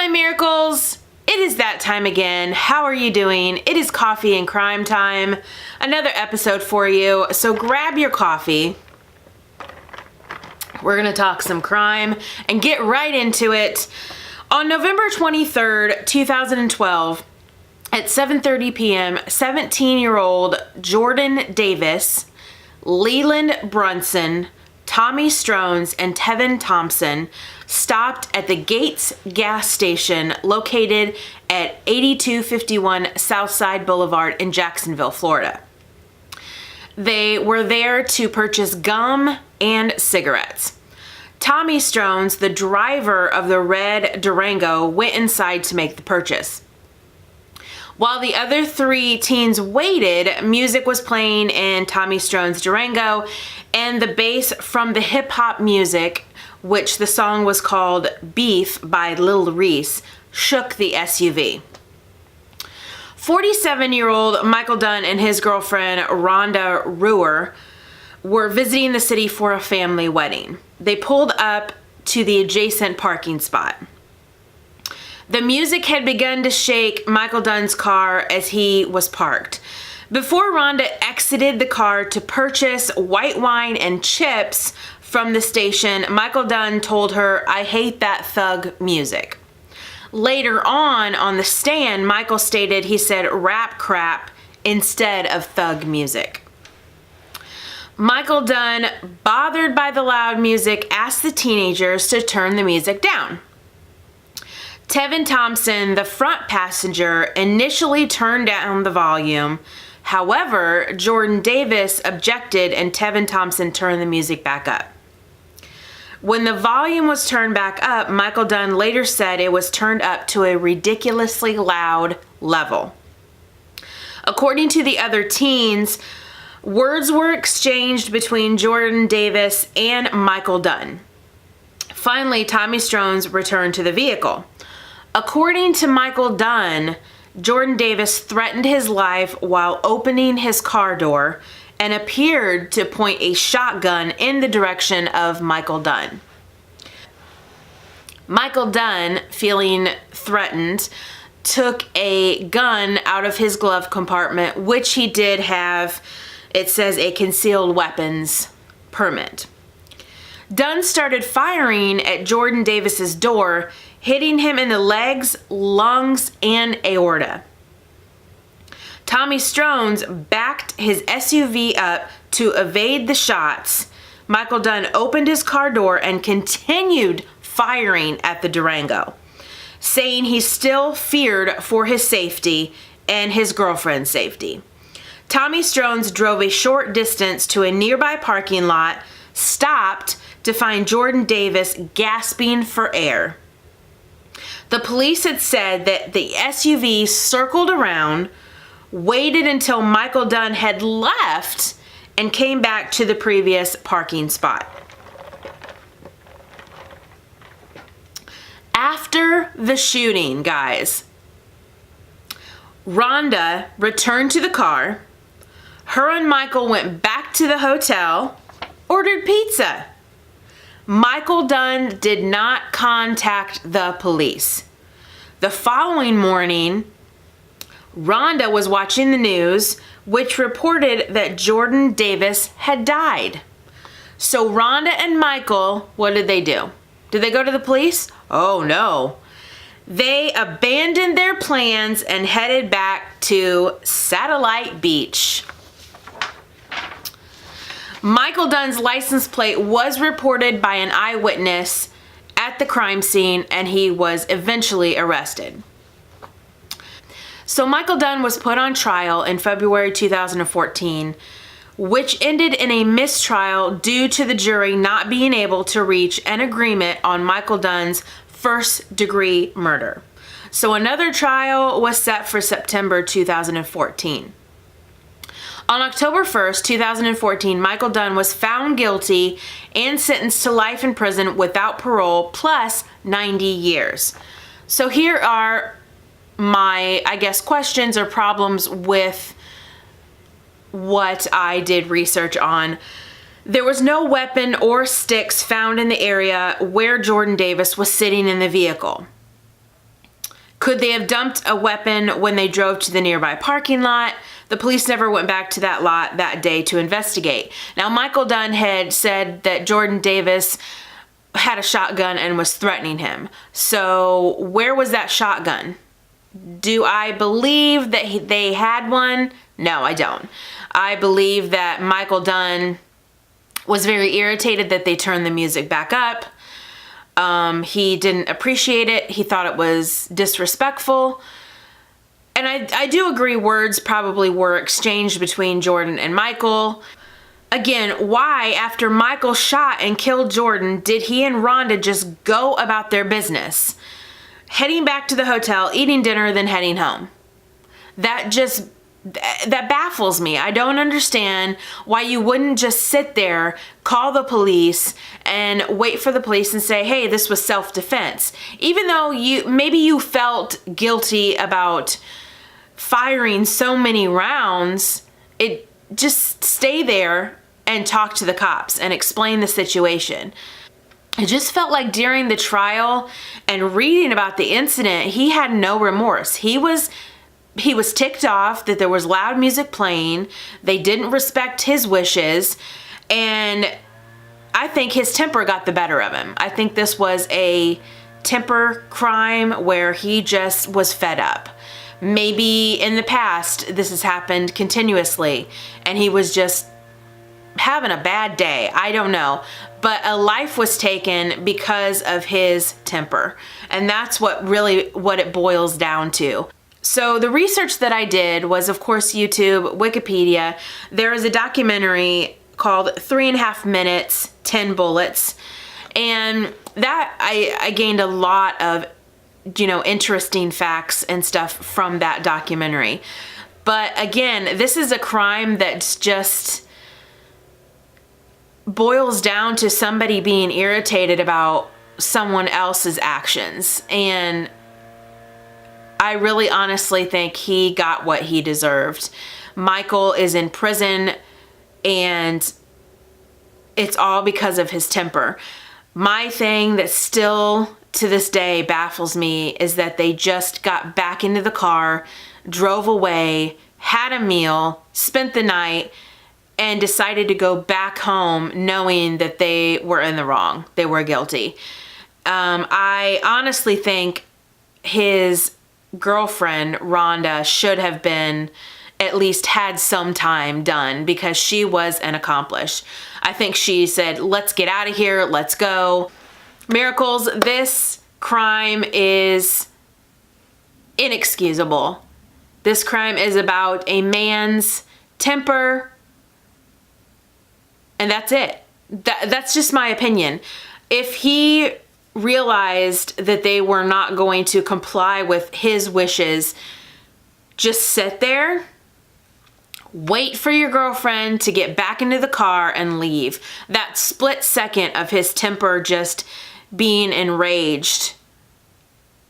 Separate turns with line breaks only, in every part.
my miracles. It is that time again. How are you doing? It is coffee and crime time. Another episode for you. So grab your coffee. We're gonna talk some crime and get right into it. On November 23rd, 2012, at 7:30 p.m., 17-year-old Jordan Davis, Leland Brunson, Tommy Strones, and Tevin Thompson stopped at the Gates gas station located at 8251 Southside Boulevard in Jacksonville, Florida. They were there to purchase gum and cigarettes. Tommy Strones, the driver of the red Durango, went inside to make the purchase. While the other three teens waited, music was playing in Tommy Strones' Durango, and the bass from the hip-hop music, which the song was called Beef by Lil Reese, shook the SUV. 47-year-old Michael Dunn and his girlfriend Rhonda Ruhr were visiting the city for a family wedding. They pulled up to the adjacent parking spot. The music had begun to shake Michael Dunn's car as he was parked. Before Rhonda exited the car to purchase white wine and chips from the station, Michael Dunn told her, "I hate that thug music." Later on the stand, Michael stated he said rap crap instead of thug music. Michael Dunn, bothered by the loud music, asked the teenagers to turn the music down. Tevin Thompson, the front passenger, initially turned down the volume. However, Jordan Davis objected and Tevin Thompson turned the music back up. When the volume was turned back up, Michael Dunn later said it was turned up to a ridiculously loud level. According to the other teens, words were exchanged between Jordan Davis and Michael Dunn. Finally, Tommy Strones returned to the vehicle. According to Michael Dunn, Jordan Davis threatened his life while opening his car door and appeared to point a shotgun in the direction of Michael Dunn. Michael Dunn, feeling threatened, took a gun out of his glove compartment, which he did have, it says, a concealed weapons permit. Dunn started firing at Jordan Davis's door, hitting him in the legs, lungs, and aorta. Tommy Strones backed his SUV up to evade the shots. Michael Dunn opened his car door and continued firing at the Durango, saying he still feared for his safety and his girlfriend's safety. Tommy Strones drove a short distance to a nearby parking lot, stopped to find Jordan Davis gasping for air. The police had said that the SUV circled around, waited until Michael Dunn had left, and came back to the previous parking spot. After the shooting, guys, Rhonda returned to the car. Her and Michael went back to the hotel, ordered pizza. Michael Dunn did not contact the police. The following morning, Rhonda was watching the news, which reported that Jordan Davis had died. So Rhonda and Michael, what did they do? Did they go to the police? Oh no. They abandoned their plans and headed back to Satellite Beach. Michael Dunn's license plate was reported by an eyewitness at the crime scene, and he was eventually arrested. So Michael Dunn was put on trial in February 2014, which ended in a mistrial due to the jury not being able to reach an agreement on Michael Dunn's first-degree murder. So another trial was set for September 2014. On October 1st, 2014, Michael Dunn was found guilty and sentenced to life in prison without parole plus 90 years. So here are my, questions or problems with what I did research on. There was no weapon or sticks found in the area where Jordan Davis was sitting in the vehicle. Could they have dumped a weapon when they drove to the nearby parking lot? The police never went back to that lot that day to investigate. Now, Michael Dunn had said that Jordan Davis had a shotgun and was threatening him. So where was that shotgun? Do I believe that they had one? No, I don't. I believe that Michael Dunn was very irritated that they turned the music back up. He didn't appreciate it. He thought it was disrespectful. And I do agree words probably were exchanged between Jordan and Michael. Again, why, after Michael shot and killed Jordan, did he and Rhonda just go about their business? Heading back to the hotel, eating dinner, then heading home. That baffles me. I don't understand why you wouldn't just sit there, call the police, and wait for the police and say, hey, this was self-defense. Even though maybe you felt guilty about firing so many rounds, just stay there and talk to the cops and explain the situation. It just felt like during the trial and reading about the incident, he had no remorse. He was ticked off that there was loud music playing. They didn't respect his wishes. And I think his temper got the better of him. I think this was a temper crime where he just was fed up. Maybe in the past, this has happened continuously and he was just having a bad day. I don't know. But a life was taken because of his temper. And that's what it boils down to. So the research that I did was, of course, YouTube, Wikipedia. There is a documentary called 3.5 Minutes, 10 Bullets. And that I gained a lot of, interesting facts and stuff from that documentary. But again, this is a crime that's just boils down to somebody being irritated about someone else's actions. And I really honestly think he got what he deserved. Michael is in prison and it's all because of his temper. My thing that still to this day baffles me is that they just got back into the car, drove away, had a meal, spent the night, and decided to go back home knowing that they were in the wrong. They were guilty. I honestly think his girlfriend, Rhonda, should have been at least had some time done because she was an accomplice. I think she said, let's get out of here, let's go. Miracles, this crime is inexcusable. This crime is about a man's temper, and that's it. That's just my opinion. If he realized that they were not going to comply with his wishes, just sit there, wait for your girlfriend to get back into the car and leave. That split second of his temper just being enraged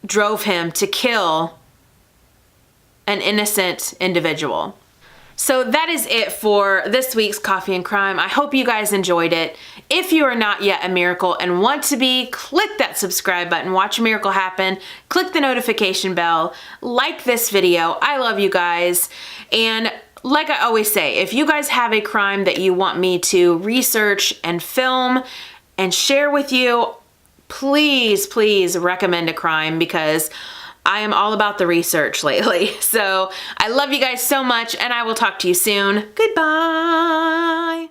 drove him to kill an innocent individual. So that is it for this week's Coffee and Crime. I hope you guys enjoyed it. If you are not yet a miracle and want to be, click that subscribe button, watch a miracle happen, click the notification bell, like this video. I love you guys. And like I always say, if you guys have a crime that you want me to research and film and share with you, please, please recommend a crime because I am all about the research lately. So I love you guys so much and I will talk to you soon. Goodbye.